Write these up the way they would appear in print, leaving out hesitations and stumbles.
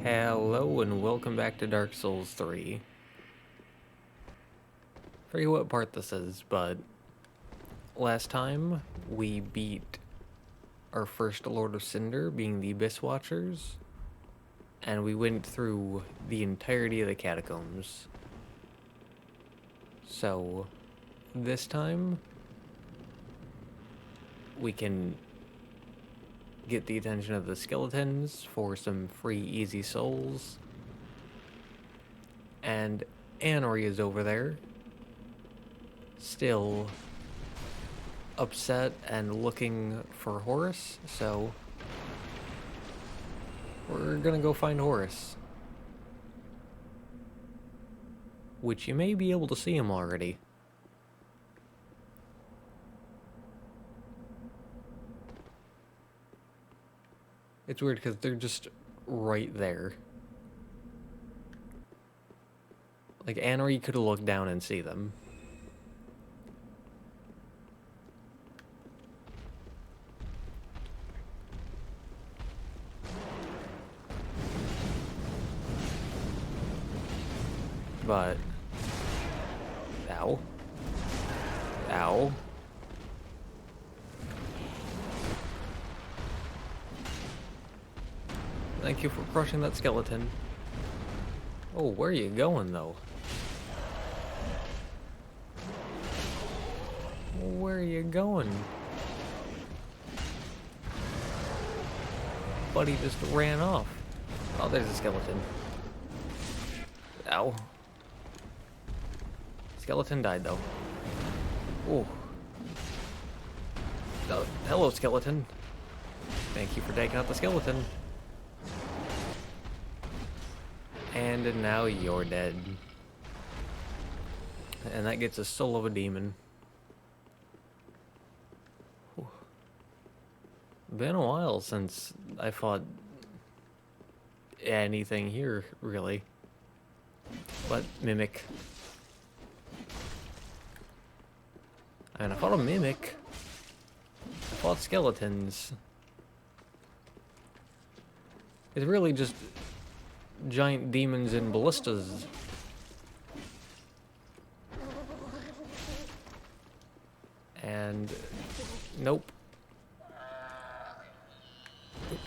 Hello and welcome back to Dark Souls 3. Forget what part this is, but last time we beat our first Lord of Cinder, being the Abyss Watchers, and we went through the entirety of the catacombs. So, this time, we can get the attention of the skeletons for some free easy souls. And Anri is over there, still upset and looking for Horus, so we're gonna go find Horus. Which you may be able to see him already. It's weird because they're just right there. Like, Anri could have looked down and see them. But... Ow. Ow. Thank you for crushing that skeleton. Oh, where are you going, though? Where are you going? Buddy just ran off. Oh, there's a skeleton. Ow. Skeleton died, though. Ooh. Oh, hello, skeleton. Thank you for taking out the skeleton. And now you're dead. And that gets a soul of a demon. Whew. Been a while since I fought anything here, really. But Mimic. And I fought a Mimic. I fought skeletons. It's really just giant demons and ballistas. And nope. Oop.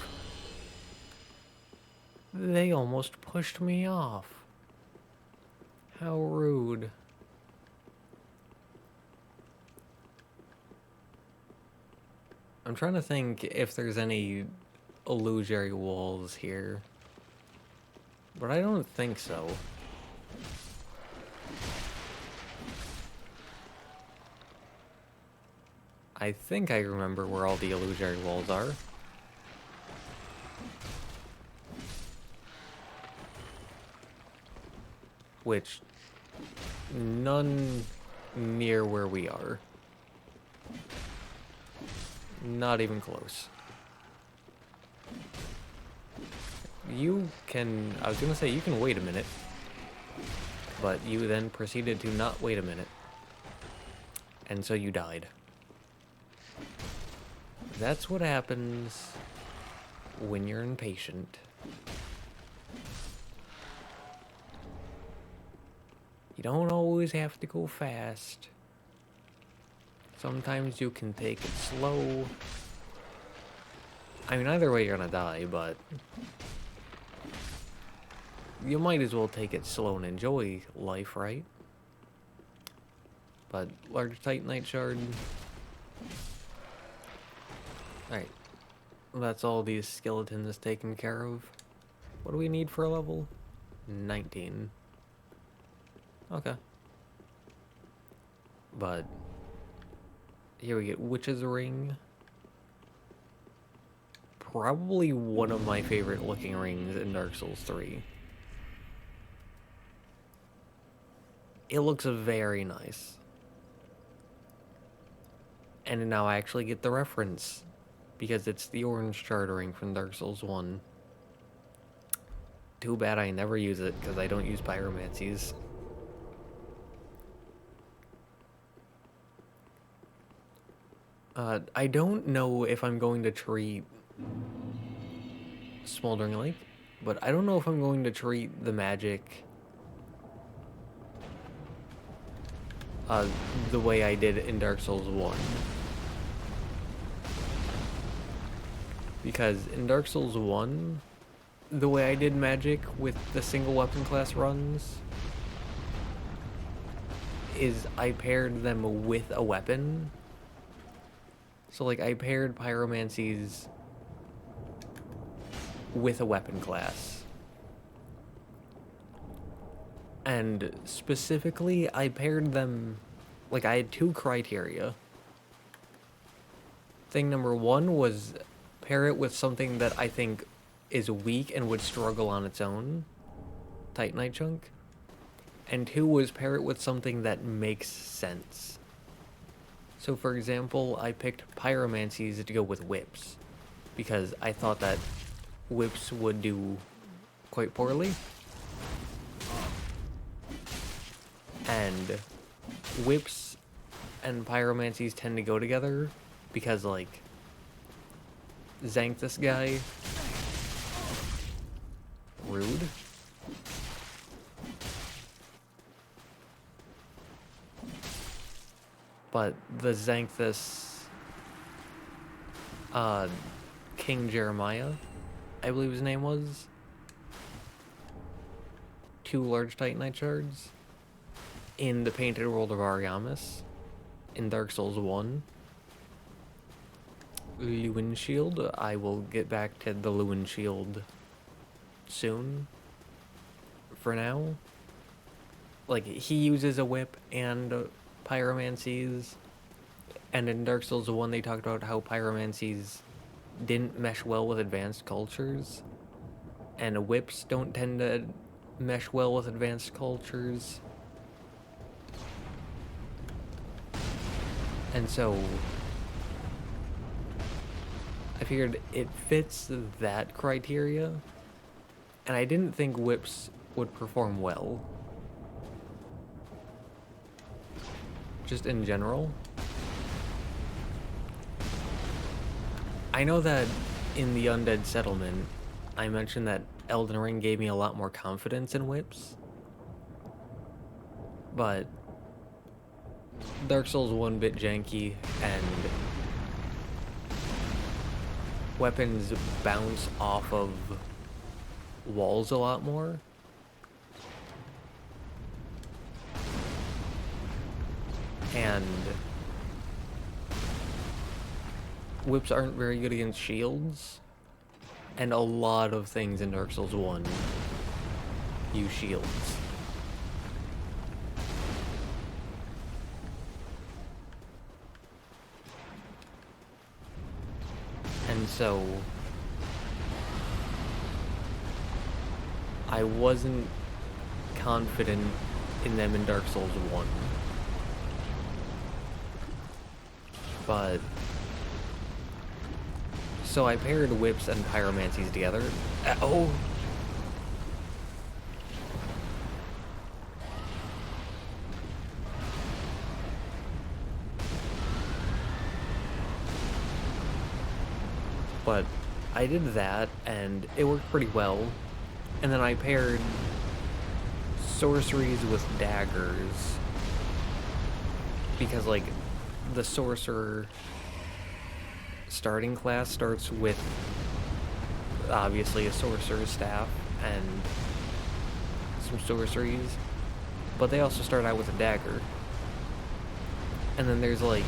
They almost pushed me off. How rude. I'm trying to think if there's any illusory walls here. But I don't think so. I think I remember where all the illusory walls are. Which, none near where we are. Not even close. You can, I was gonna say you can wait a minute, but you then proceeded to not wait a minute. And so you died. That's what happens when you're impatient. You don't always have to go fast. Sometimes you can take it slow. I mean, either way you're gonna die, but you might as well take it slow and enjoy life, right? But large titanite shard. Alright. That's all these skeletons taken care of. What do we need for a level? 19. Okay. But here we get Witch's Ring. Probably one of my favorite looking rings in Dark Souls 3. It looks very nice. And now I actually get the reference, because it's the orange chartering from Dark Souls 1. Too bad I never use it, because I don't use pyromancies. I don't know if I'm going to treat Smouldering Lake but I don't know if I'm going to treat the magic the way I did in Dark Souls 1. Because in Dark Souls 1, the way I did magic with the single weapon class runs is I paired them with a weapon. So like I paired pyromancies with a weapon class. And specifically, I paired them, like I had 2 criteria. Thing number 1 was pair it with something that I think is weak and would struggle on its own, Titanite chunk. And 2 was pair it with something that makes sense. So for example, I picked pyromancies to go with whips, because I thought that whips would do quite poorly. And whips and pyromancies tend to go together because, like, Xanthus guy, rude. But the Xanthus, King Jeremiah, I believe his name was, 2 large Titanite shards in the Painted World of Ariamis in Dark Souls 1. Lewin Shield, I will get back to the Lewin Shield soon. For now, like, he uses a whip and pyromancies, and in Dark Souls 1 they talked about how pyromancies didn't mesh well with advanced cultures, and whips don't tend to mesh well with advanced cultures. And so I figured it fits that criteria, and I didn't think whips would perform well, just in general. I know that in the Undead Settlement, I mentioned that Elden Ring gave me a lot more confidence in whips, but Dark Souls 1 bit janky, and weapons bounce off of walls a lot more. And whips aren't very good against shields, and a lot of things in Dark Souls 1 use shields. And so I wasn't confident in them in Dark Souls 1. But so I paired whips and pyromancies together. Oh! But I did that, and it worked pretty well. And then I paired sorceries with daggers, because, like, the sorcerer starting class starts with, obviously, a sorcerer's staff and some sorceries, but they also start out with a dagger. And then there's, like,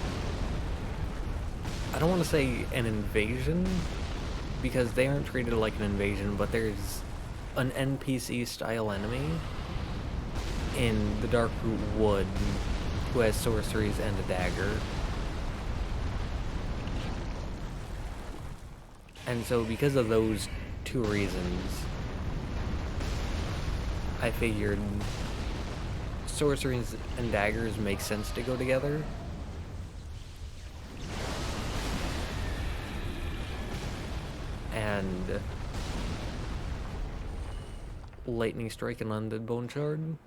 I don't want to say an invasion, because they aren't treated like an invasion, but there's an NPC-style enemy in the Darkroot Wood who has sorceries and a dagger. And so because of those 2 reasons, I figured sorceries and daggers make sense to go together. And Lightning Strike and Undead Bone Shard.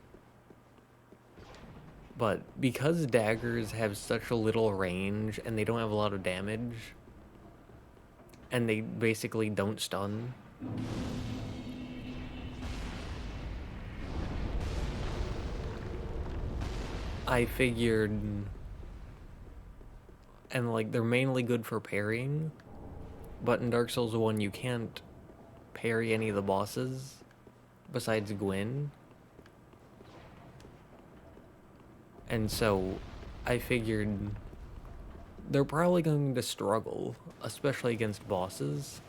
But because daggers have such a little range and they don't have a lot of damage, and they basically don't stun, I figured, and like they're mainly good for parrying, but in Dark Souls 1 you can't parry any of the bosses besides Gwyn. And so I figured they're probably going to struggle, especially against bosses.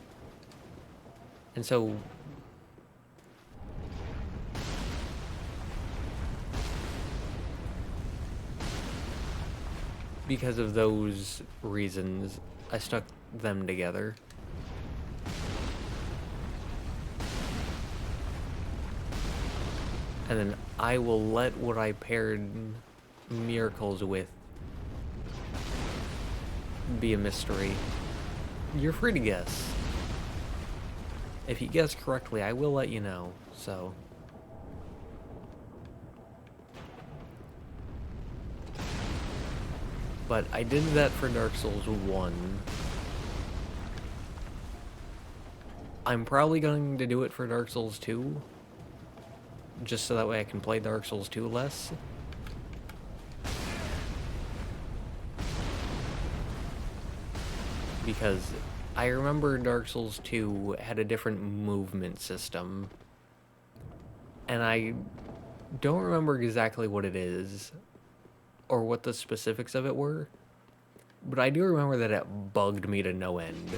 And so because of those reasons, I stuck them together. And then I will let what I paired miracles with be a mystery. You're free to guess. If you guess correctly, I will let you know, so... But I did that for Dark Souls 1. I'm probably going to do it for Dark Souls 2. Just so that way I can play Dark Souls 2 less. Because I remember Dark Souls 2 had a different movement system. And I don't remember exactly what it is, or what the specifics of it were. But I do remember that it bugged me to no end.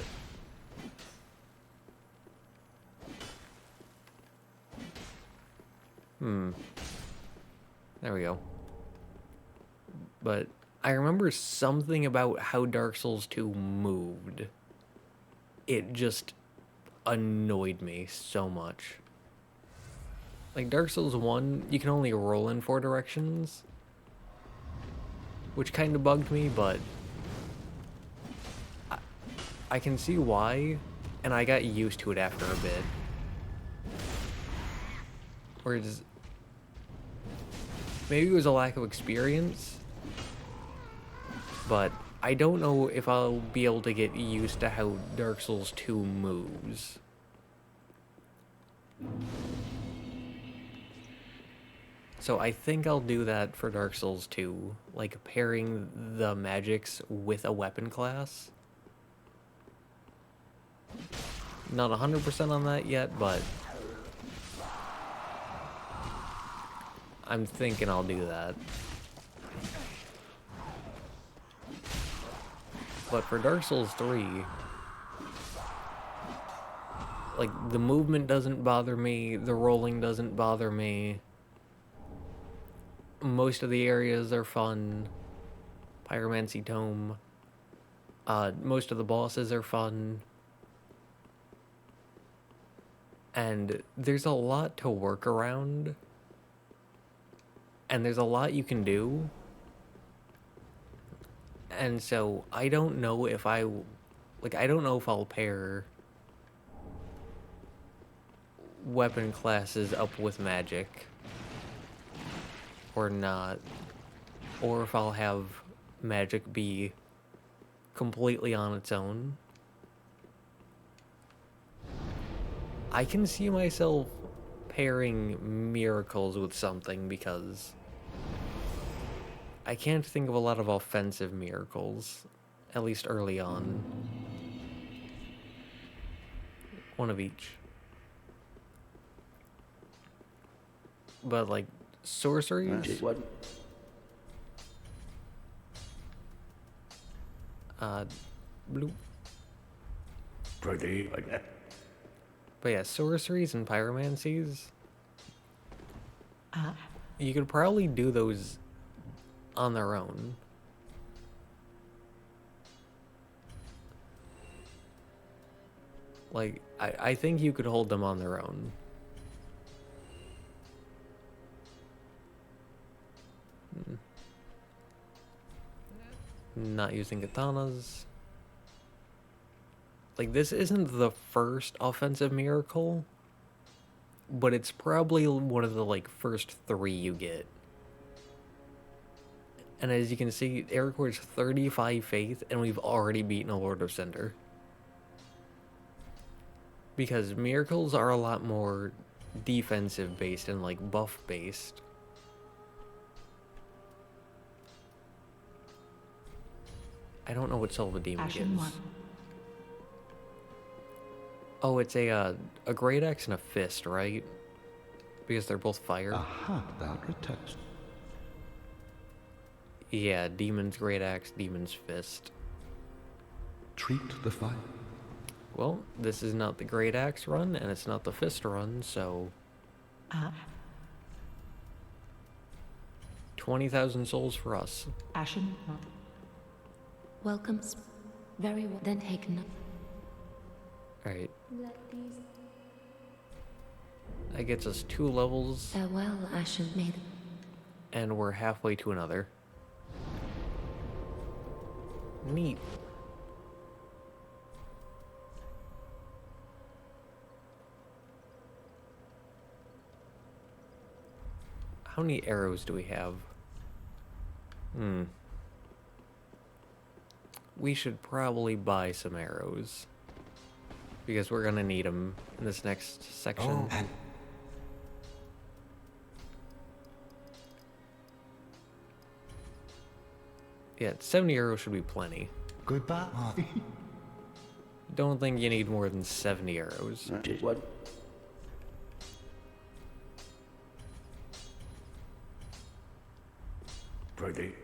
There we go. But I remember something about how Dark Souls 2 moved. It just annoyed me so much. Like Dark Souls 1, you can only roll in 4 directions, which kind of bugged me, but I can see why, and I got used to it after a bit. Whereas maybe it was a lack of experience, but I don't know if I'll be able to get used to how Dark Souls 2 moves. So I think I'll do that for Dark Souls 2, like pairing the magics with a weapon class. Not 100% on that yet, but I'm thinking I'll do that. But for Dark Souls 3, like, the movement doesn't bother me, the rolling doesn't bother me. Most of the areas are fun. Pyromancy Tome. Most of the bosses are fun. And there's a lot to work around. And there's a lot you can do. And so I don't know if I don't know if I'll pair weapon classes up with magic or not, or if I'll have magic be completely on its own. I can see myself pairing miracles with something because I can't think of a lot of offensive miracles, at least early on. One of each. But like sorceries? What? Blue. Pretty like that. But yeah, sorceries and pyromancies. You could probably do those on their own. Like, I think you could hold them on their own. Not using katanas. Like, this isn't the first offensive miracle, but it's probably one of the, like, first 3 you get. And as you can see, it records 35 faith, and we've already beaten a Lord of Cinder. Because miracles are a lot more defensive based and, like, buff based. I don't know what Silva Demon Ashen gives. Oh, it's a great axe and a fist, right? Because they're both fire. Aha, that returned. Yeah, demon's great axe, demon's fist. Treat the fire. Well, this is not the great axe run, and it's not the fist run, so 20,000 souls for us. Ashen. Welcomes. Very well. Then taken. Alright, Let these. that gets us 2 levels, Farewell, Ashen Maiden. and we're halfway to another. Neat. How many arrows do we have? We should probably buy some arrows. Because we're gonna need them in this next section. Oh, and Yeah, 70 arrows should be plenty. goodbye. Don't think you need more than 70 arrows. What? Pretty.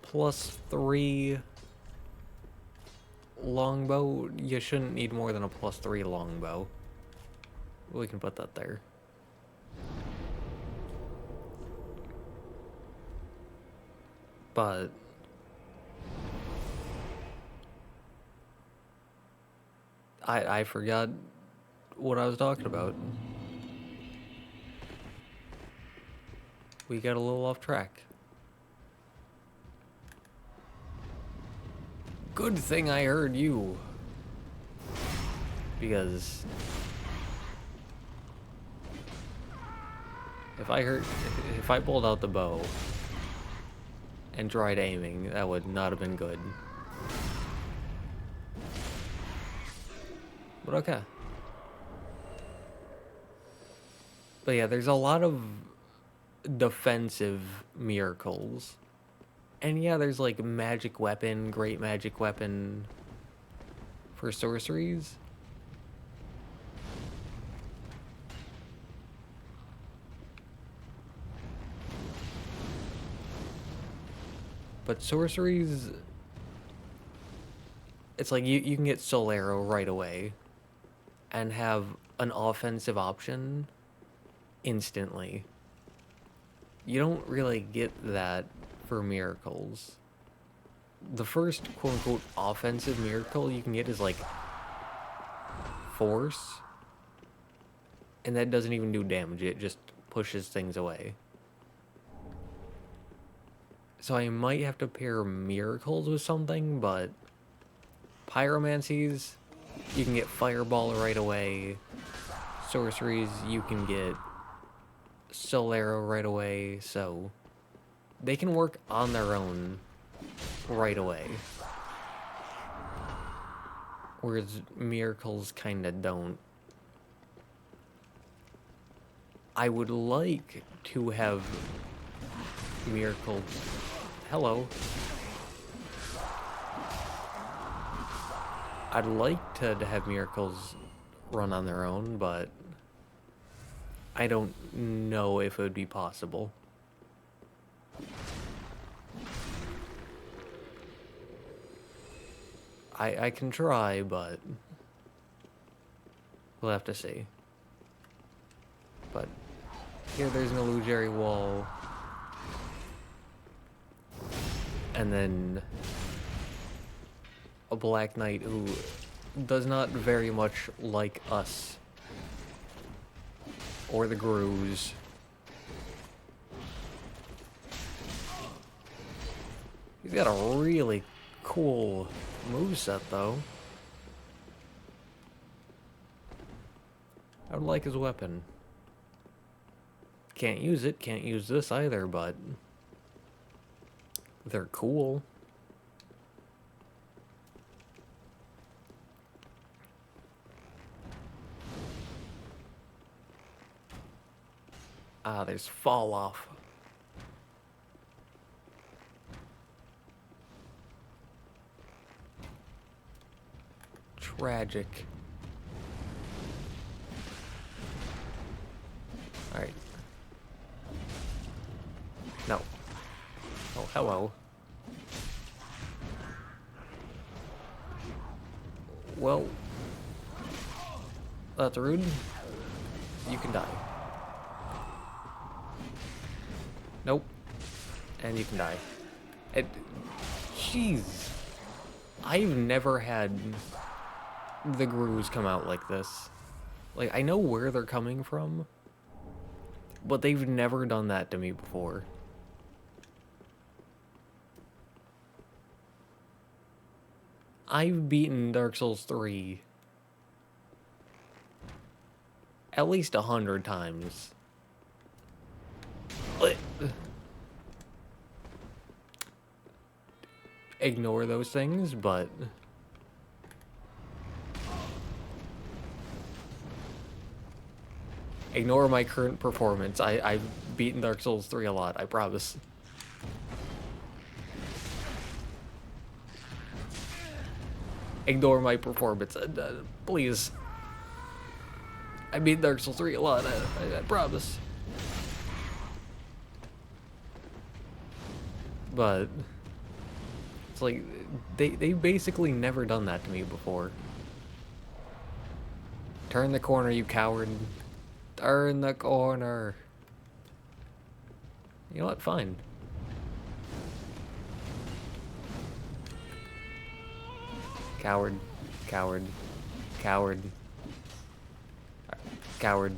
+3 longbow. You shouldn't need more than a +3 longbow. We can put that there. But I forgot what I was talking about. We got a little off track. Good thing I heard you. Because if I pulled out the bow and tried aiming, that would not have been good. But okay. But yeah, there's a lot of defensive miracles. And yeah, there's like magic weapon, great magic weapon for sorceries. But sorceries, it's like you can get Soul Arrow right away and have an offensive option instantly. You don't really get that for miracles. The first quote-unquote offensive miracle you can get is like Force, and that doesn't even do damage, it just pushes things away. So I might have to pair miracles with something, but pyromancies, you can get Fireball right away. Sorceries, you can get Soul Arrow right away, so they can work on their own right away. Whereas miracles kinda don't. I would like to have miracles. Hello. I'd like to have miracles run on their own, but I don't know if it would be possible. I can try, but we'll have to see. But here there's an illusory wall. And then a Black Knight who does not very much like us. Or the Grooves. He's got a really cool moveset though. I would like his weapon. Can't use it, can't use this either, but they're cool. Ah, there's Fall Off. tragic. Alright. No. Oh, hello. Well, that's rude. You can die. Nope. And you can die. Jeez. I've never had the grooves come out like this. Like, I know where they're coming from, but they've never done that to me before. I've beaten Dark Souls 3 at least 100 times. Ignore those things, but ignore my current performance. I've beaten Dark Souls 3 a lot, I promise. Ignore my performance, please. I beat Dark Souls 3 a lot, I promise. But it's like, they've basically never done that to me before. Turn the corner, you coward. Turn the corner. You know what? Fine. Coward. Coward. Coward. Coward.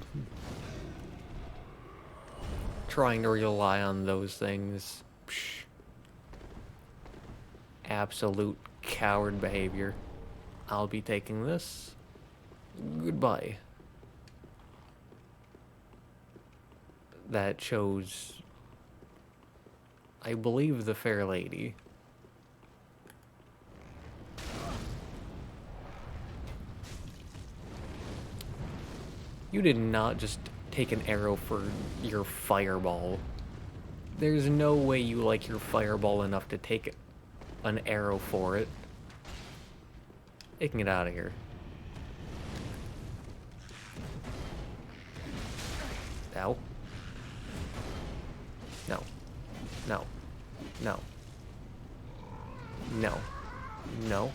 Trying to rely on those things. Psh. Absolute coward behavior. I'll be taking this. Goodbye. That shows, I believe, the fair lady. You did not just take an arrow for your fireball. There's no way you like your fireball enough to take an arrow for it. It can get out of here. Ow. No. No. No. No. No.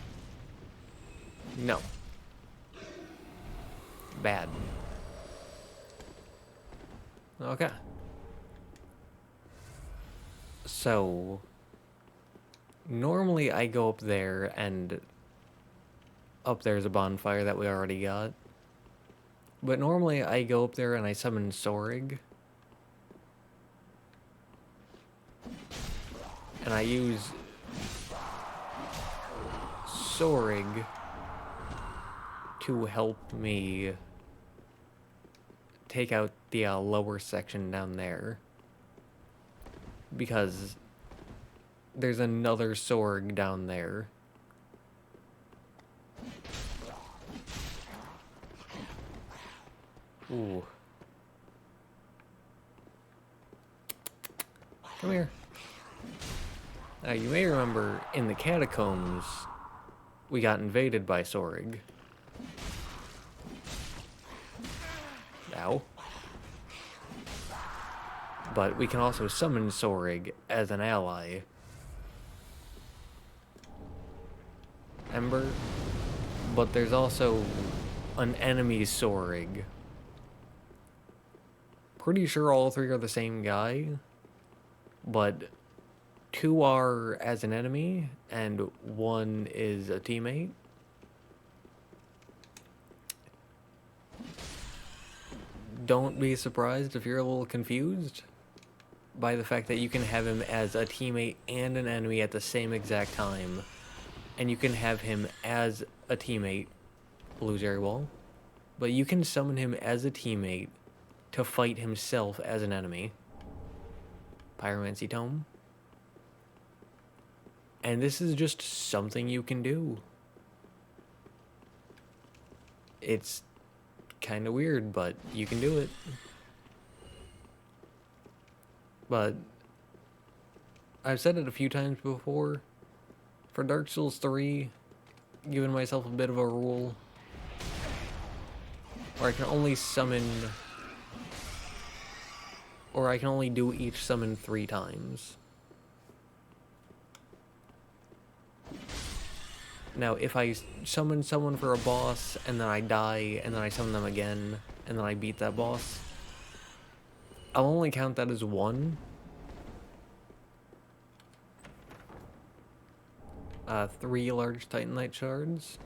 No. Bad. Okay. So, normally I go up there and up there's a bonfire that we already got. But normally I go up there and I summon Sorig. And I use Sorig to help me take out the lower section down there. Because there's another Sorig down there. Ooh. Come here. Now, you may remember in the catacombs, we got invaded by Sorig. Ow. But we can also summon Sorig as an ally. Ember. But there's also an enemy Sorig. Pretty sure all three are the same guy. But 2 are as an enemy, and 1 is a teammate. Don't be surprised if you're a little confused by the fact that you can have him as a teammate and an enemy at the same exact time. And you can have him as a teammate, illusory wall, but you can summon him as a teammate to fight himself as an enemy. Pyromancy Tome. And this is just something you can do. It's kind of weird, but you can do it. But I've said it a few times before. For Dark Souls 3, given myself a bit of a rule where I can only summon, or I can only do each summon 3 times. Now, if I summon someone for a boss, and then I die, and then I summon them again, and then I beat that boss, I'll only count that as 1. 3 large Titanite shards.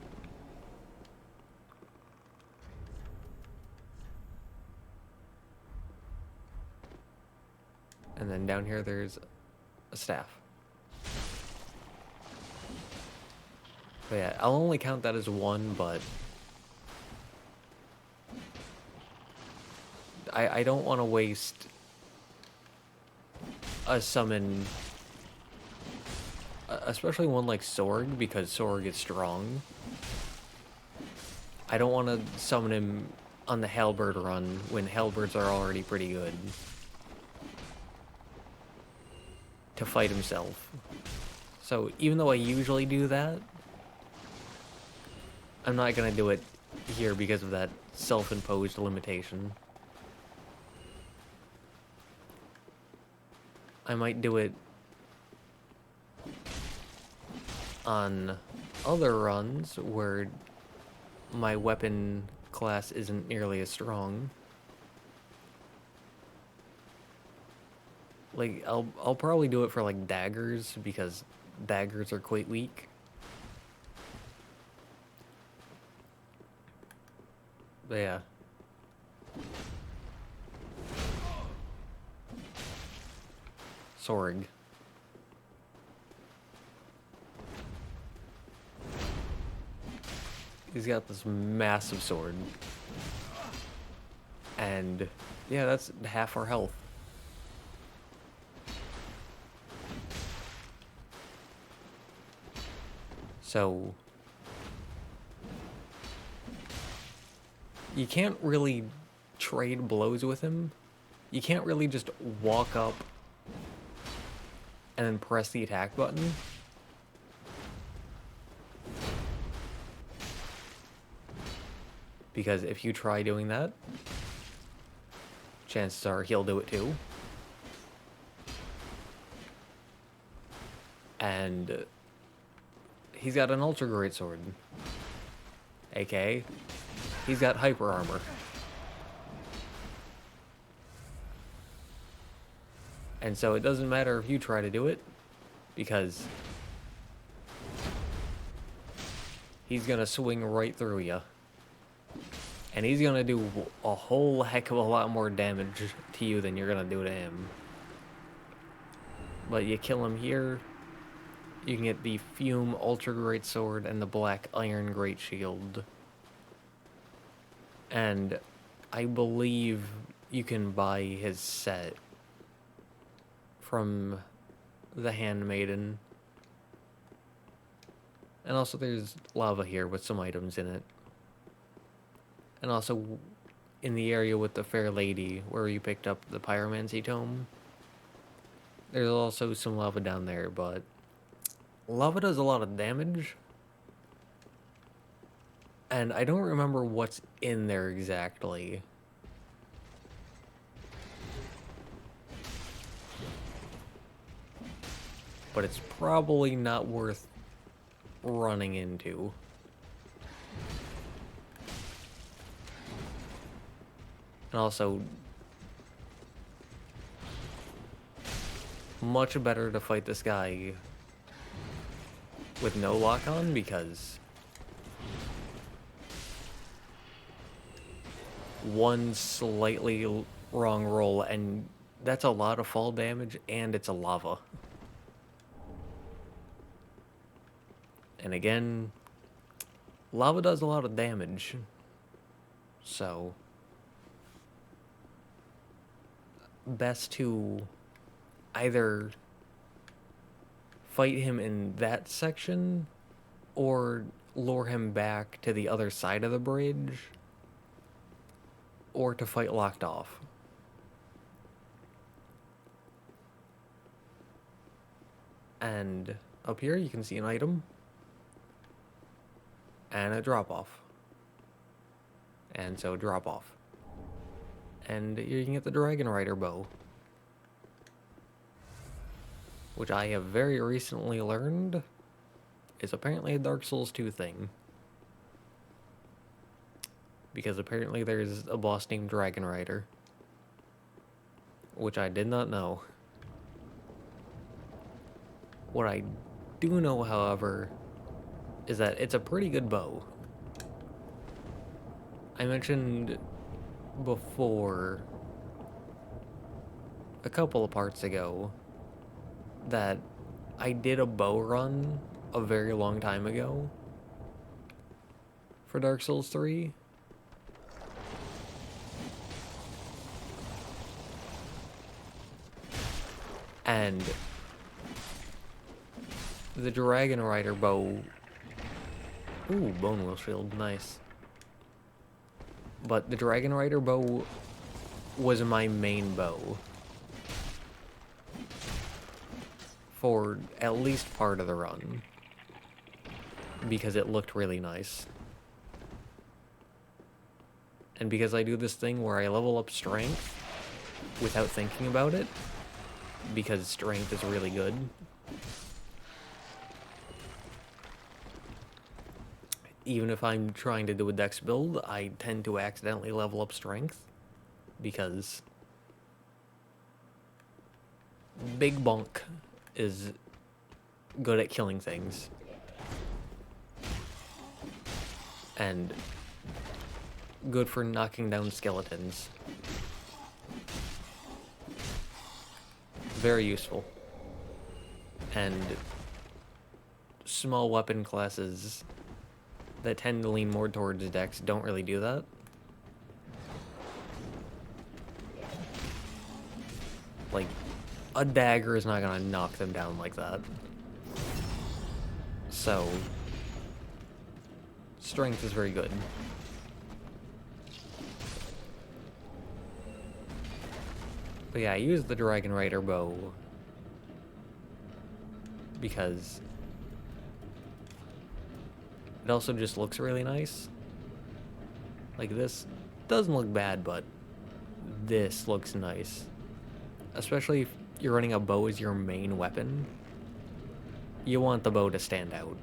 And then down here there's a staff. But yeah, I'll only count that as 1, but I don't want to waste a summon, especially one like Sorg, because Sorg is strong. I don't want to summon him on the Halberd run when Halberds are already pretty good to fight himself. So even though I usually do that, I'm not gonna do it here because of that self-imposed limitation. I might do it on other runs where my weapon class isn't nearly as strong. Like, I'll probably do it for like daggers, because daggers are quite weak. But yeah. Sorg. He's got this massive sword. And yeah, that's half our health. So you can't really trade blows with him. You can't really just walk up and then press the attack button. Because if you try doing that, chances are he'll do it too. And he's got an ultra great sword. AKA, he's got hyper armor. And so it doesn't matter if you try to do it, because he's gonna swing right through you. And he's gonna do a whole heck of a lot more damage to you than you're gonna do to him. But you kill him here, you can get the Fume Ultra Great Sword and the Black Iron Great Shield. And I believe you can buy his set from the Handmaiden. And also there's lava here with some items in it. And also in the area with the Fair Lady where you picked up the Pyromancy Tome, there's also some lava down there, but lava does a lot of damage. And I don't remember what's in there exactly. But it's probably not worth running into. And also, much better to fight this guy with no lock-on, because one slightly wrong roll and that's a lot of fall damage, and it's a lava. And again, lava does a lot of damage. So best to either fight him in that section or lure him back to the other side of the bridge, or to fight locked off. And up here you can see an item. and a drop off. And so drop off. And you can get the Dragon Rider bow, which I have very recently learned is apparently a Dark Souls 2 thing. Because apparently there's a boss named Dragon Rider, which I did not know. What I do know, however, is that it's a pretty good bow. I mentioned before, a couple of parts ago, that I did a bow run a very long time ago for Dark Souls 3. And the Dragon Rider bow... Ooh, Bone Wheel Shield, nice. But the Dragon Rider bow was my main bow for at least part of the run, because it looked really nice. And because I do this thing where I level up strength without thinking about it, because strength is really good. Even if I'm trying to do a dex build, I tend to accidentally level up strength, because Big Bonk is good at killing things. And good for knocking down skeletons. Very useful. And small weapon classes that tend to lean more towards dex don't really do that. Like, a dagger is not gonna knock them down like that. So, strength is very good. But yeah, I use the Dragon Rider bow because it also just looks really nice. Like, this doesn't look bad, but this looks nice. Especially if you're running a bow as your main weapon. You want the bow to stand out.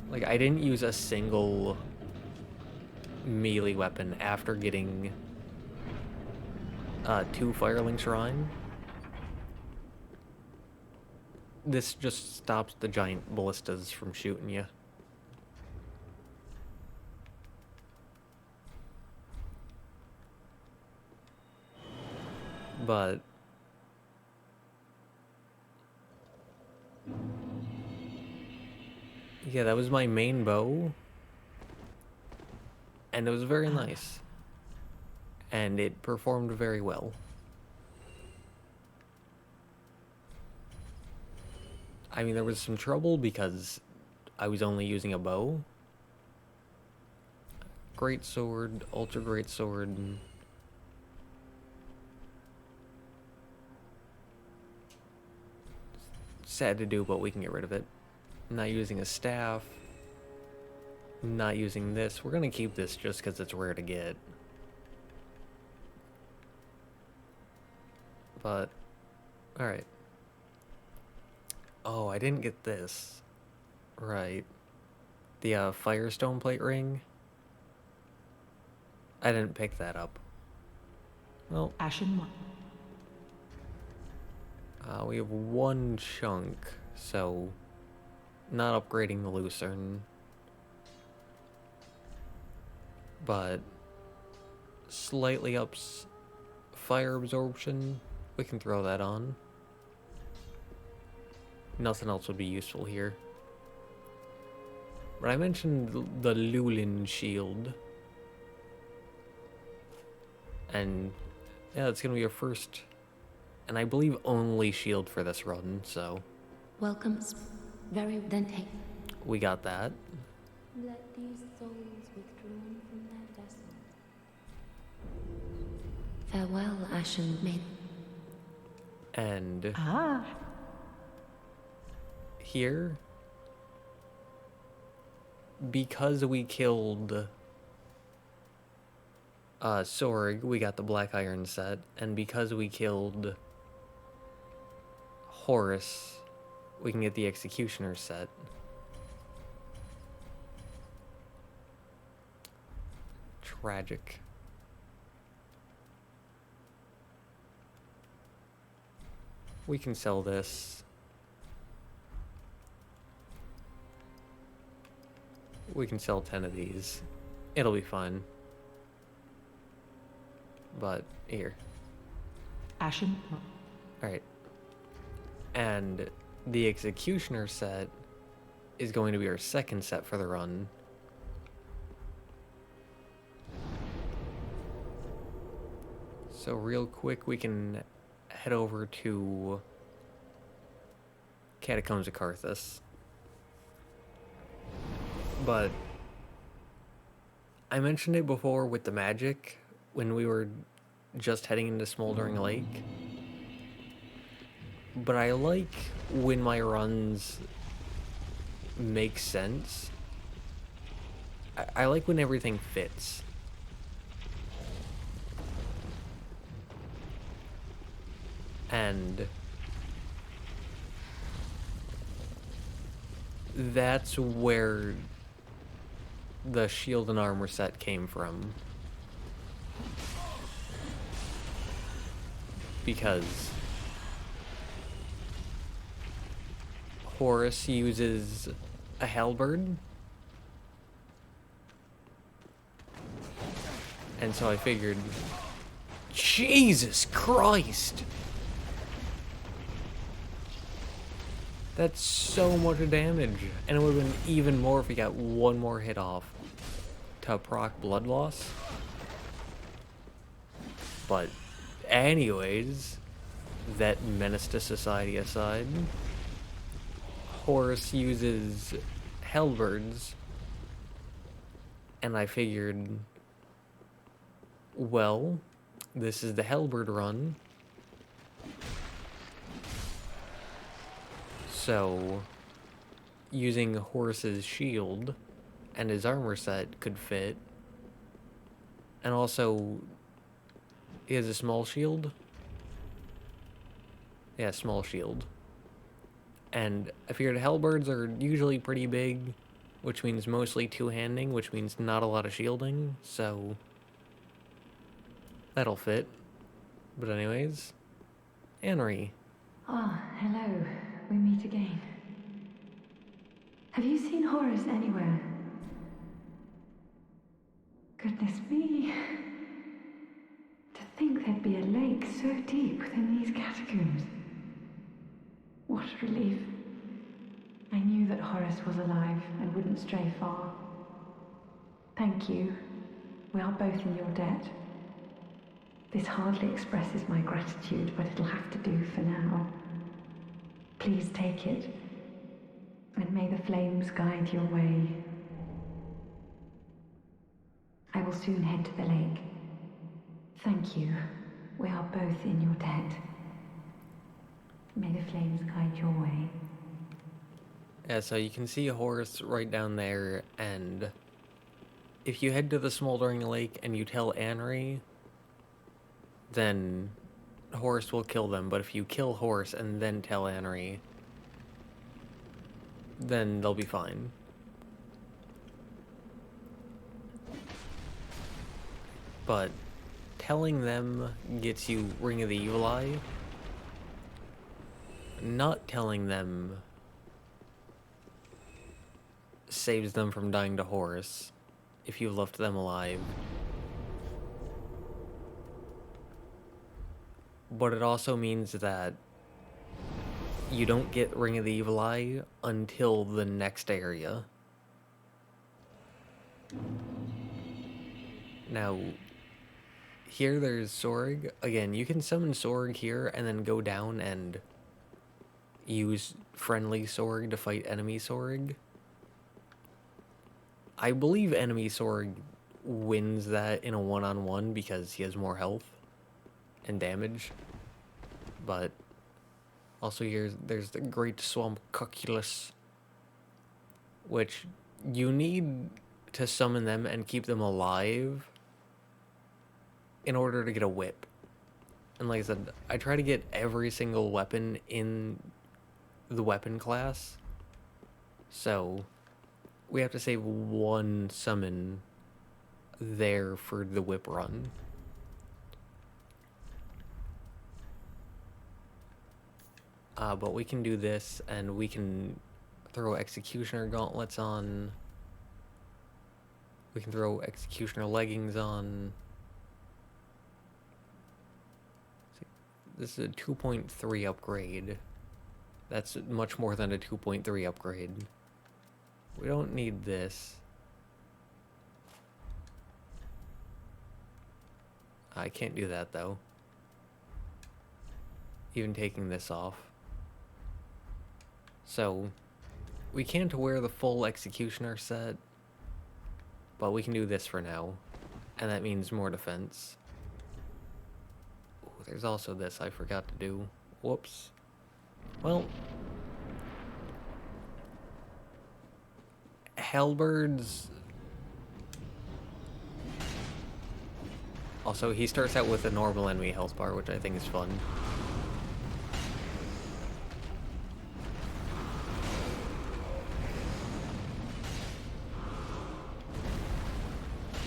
Like, I didn't use a single melee weapon after getting 2 Firelink Shrine. This just stops the giant ballistas from shooting you. But yeah, that was my main bow, and it was very nice, and it performed very well. I mean, there was some trouble because I was only using a bow. Great sword, ultra great sword. Sad to do, but we can get rid of it. Not using a staff. Not using this. We're gonna keep this just because it's rare to get. But, alright. Oh, I didn't get this. Right. The Firestone plate ring. I didn't pick that up. Well, Ashen one. we have 1 chunk, so not upgrading the Lucerne. But slightly ups fire absorption. We can throw that on. Nothing else would be useful here. But I mentioned the Lulin shield. And yeah, it's gonna be our first, and I believe only shield for this run, so Welcome. Very then take. we got that. Let these souls withdrawn from their vessel. Farewell, Ashen Maiden. And Ah. here because we killed Sorg, we got the Black Iron set, and because we killed Horus, we can get the Executioner set. Tragic. We can sell this. We can sell 10 of these. It'll be fun. But here. Ashen? Alright. And the Executioner set is going to be our second set for the run. So real quick, we can head over to Catacombs of Karthus. But I mentioned it before with the magic when we were just heading into Smouldering Lake. But I like when my runs make sense. I like when everything fits. And that's where the shield and armor set came from. Because Horus uses a Halberd. And so I figured, Jesus Christ! That's so much damage. And it would have been even more if he got one more hit off to proc blood loss. But anyways, that menace to society aside, Horus uses Halberds, and I figured, well, this is the Halberd run, so using Horus's shield and his armor set could fit, and also he has a small shield. Yeah, small shield. And I figured halberds are usually pretty big, which means mostly two-handing, which means not a lot of shielding, so that'll fit. But anyways, Anri. Ah, hello. We meet again. Have you seen Horus anywhere? Goodness me. To think there'd be a lake so deep within these catacombs. What a relief. I knew that Horus was alive and wouldn't stray far. Thank you. We are both in your debt. This hardly expresses my gratitude, but it'll have to do for now. Please take it, and may the flames guide your way. I will soon head to the lake. Thank you. We are both in your debt. May the flames guide your way. Yeah, so you can see Horus right down there, and if you head to the Smouldering Lake and you tell Anri, then Horus will kill them. But if you kill Horus and then tell Anri, then they'll be fine. But telling them gets you Ring of the Evil Eye. Not telling them saves them from dying to Horus if you left them alive. But it also means that you don't get Ring of the Evil Eye until the next area. Now, here there's Sorg. Again, you can summon Sorg here and then go down and use friendly Sorg to fight enemy Sorg. I believe enemy Sorg wins that in a one-on-one because he has more health and damage. But also there's the Great Swamp Cuculus, which you need to summon them and keep them alive in order to get a whip. And like I said, I try to get every single weapon in the weapon class. So we have to save one summon there for the whip run. But we can do this, and we can throw Executioner gauntlets on. We can throw Executioner leggings on. This is a 2.3 upgrade. That's much more than a 2.3 upgrade. We don't need this. I can't do that, though. Even taking this off. So, we can't wear the full Executioner set, but we can do this for now. And that means more defense. Ooh, there's also this I forgot to do. Whoops. Well, Halberds. Also, he starts out with a normal enemy health bar, which I think is fun.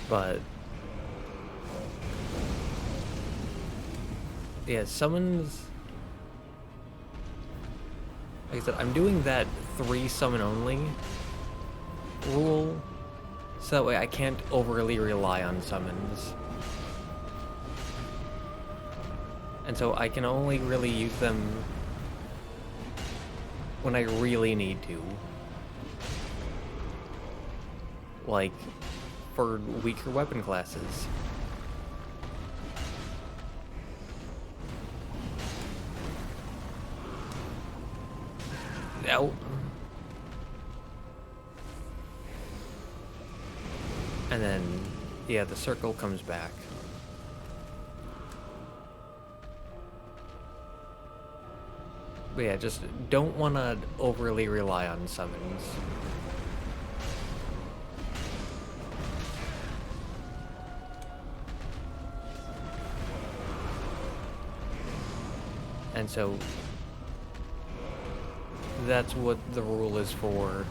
But yeah, summons. Like I said, I'm doing that 3 summon only rule, so that way I can't overly rely on summons. And so I can only really use them when I really need to. Like, for weaker weapon classes. Ow. And then, yeah, the circle comes back. But yeah, just don't want to overly rely on summons. And so that's what the rule is for.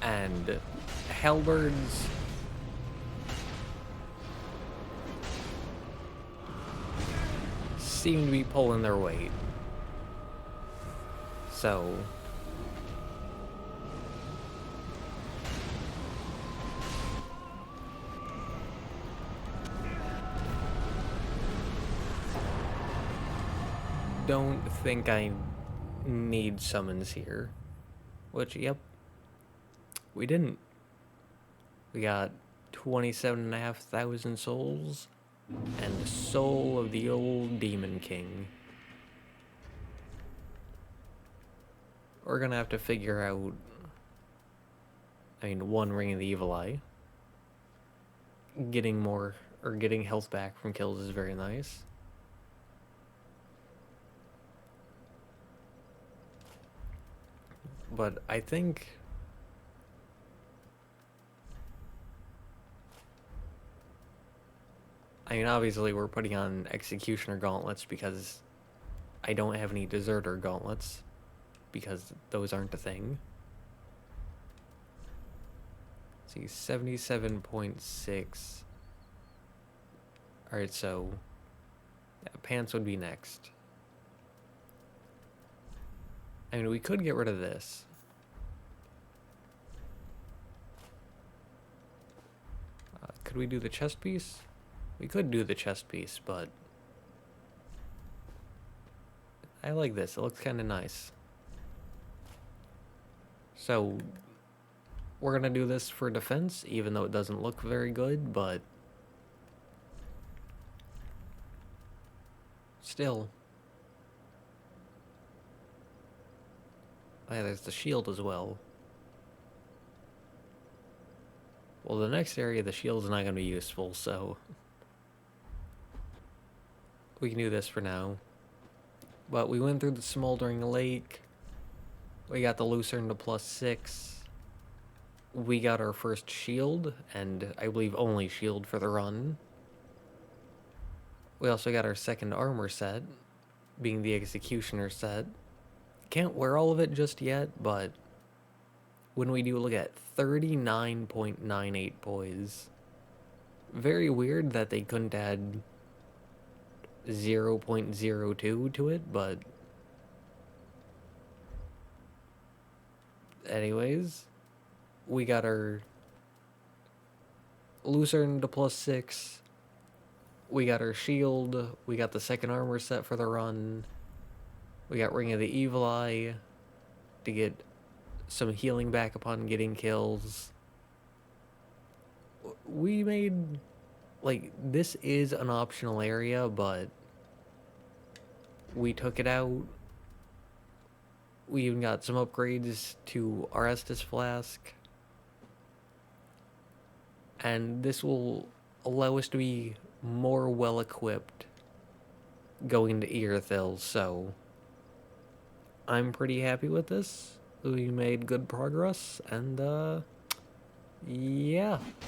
And Halberds seem to be pulling their weight. So don't think I need summons here. Which, yep, we didn't. We got 27,500 souls and the soul of the old Demon King. We're gonna have to figure out, I mean, 1, Ring of the Evil Eye. Getting more, or getting health back from kills is very nice. But I think I mean, obviously we're putting on Executioner gauntlets because I don't have any Deserter gauntlets, because those aren't a thing. Let's see, 77.6. Alright, so yeah, pants would be next. I mean, we could get rid of this. Could we do the chest piece? We could do the chest piece, but I like this. It looks kind of nice. So we're gonna do this for defense, even though it doesn't look very good, but still. Oh, yeah, there's the shield as well. Well, the next area, the shield's not gonna be useful, so we can do this for now. But we went through the Smouldering Lake. We got the Lucerne to +6. We got our first shield, and I believe only shield for the run. We also got our second armor set, being the Executioner set. Can't wear all of it just yet, but when we do, look at 39.98 poise. Very weird that they couldn't add 0.02 to it, but anyways, we got our Lucerne to +6. We got our shield. We got the second armor set for the run. We got Ring of the Evil Eye to get some healing back upon getting kills. We made, like, this is an optional area, but we took it out. We even got some upgrades to our Estus Flask. And this will allow us to be more well-equipped going to Earthil, so I'm pretty happy with this. We made good progress, and yeah.